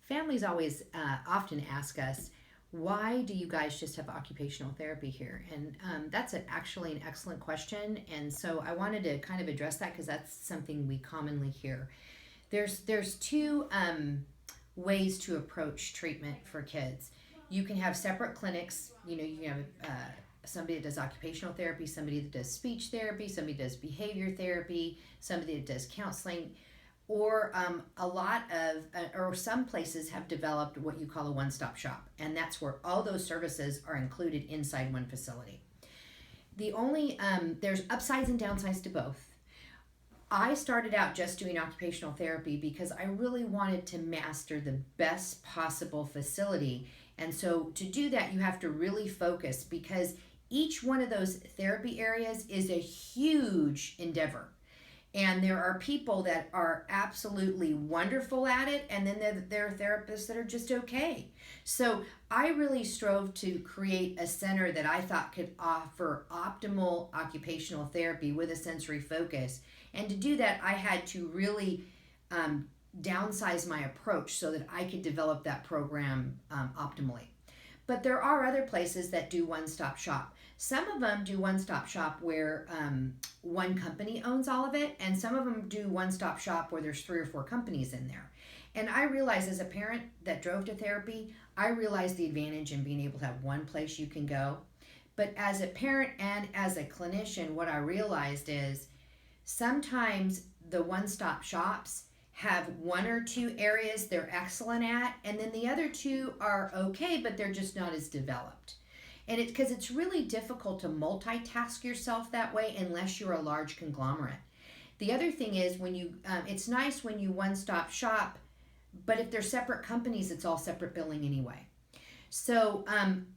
Families always often ask us, why do you guys just have occupational therapy here? And that's actually an excellent question. And so I wanted to kind of address that because that's something we commonly hear. There's two ways to approach treatment for kids. You can have separate clinics. You know, you can have somebody that does occupational therapy, somebody that does speech therapy, somebody that does behavior therapy, somebody that does counseling, or a lot of, or some places have developed what you call a one-stop shop, and that's where all those services are included inside one facility. The only, there's upsides and downsides to both. I started out just doing occupational therapy because I really wanted to master the best possible facility. And so to do that, you have to really focus because each one of those therapy areas is a huge endeavor. And there are people that are absolutely wonderful at it, and then there are therapists that are just okay. So I really strove to create a center that I thought could offer optimal occupational therapy with a sensory focus. And to do that, I had to really downsize my approach so that I could develop that program optimally. But there are other places that do one-stop shop. Some of them do one-stop shop where one company owns all of it, and some of them do one-stop shop where there's 3 or 4 companies in there. And I realized as a parent that drove to therapy, I realized the advantage in being able to have one place you can go. But as a parent and as a clinician, what I realized is sometimes the one-stop shops have 1 or 2 areas they're excellent at, and then the other 2 are okay, but they're just not as developed. And it's because it's really difficult to multitask yourself that way unless you're a large conglomerate. The other thing is when you, it's nice when you one-stop shop, but if they're separate companies, it's all separate billing anyway. So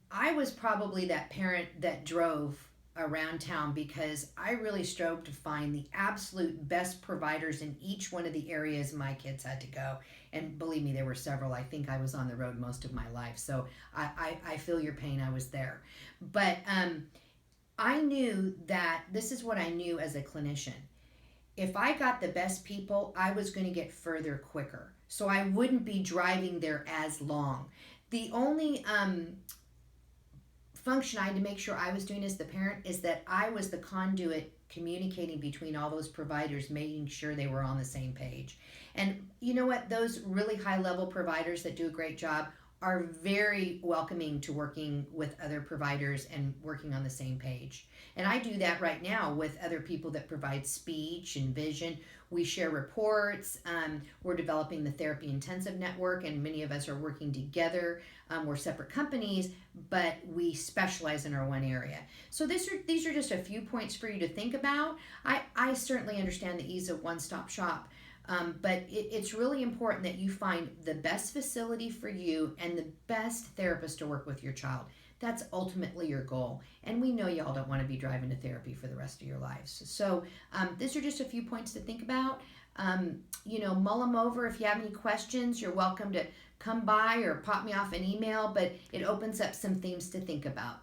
I was probably that parent that drove around town because I really strove to find the absolute best providers in each one of the areas my kids had to go. And believe me, there were several. I think I was on the road most of my life. So I feel your pain. I was there. But I knew that this is what I knew as a clinician. If I got the best people, I was going to get further quicker. So I wouldn't be driving there as long. The only function I had to make sure I was doing as the parent is that I was the conduit communicating between all those providers, making sure they were on the same page. And you know what? Those really high level providers that do a great job are very welcoming to working with other providers and working on the same page. And I do that right now with other people that provide speech and vision. We share reports. We're developing the therapy intensive network, and many of us are working together. We're separate companies, but we specialize in our one area. So these are just a few points for you to think about. I certainly understand the ease of one-stop shop. But it's really important that you find the best facility for you and the best therapist to work with your child. That's ultimately your goal. And we know y'all don't want to be driving to therapy for the rest of your lives. So these are just a few points to think about. Mull them over. If you have any questions, you're welcome to come by or pop me off an email, but it opens up some themes to think about.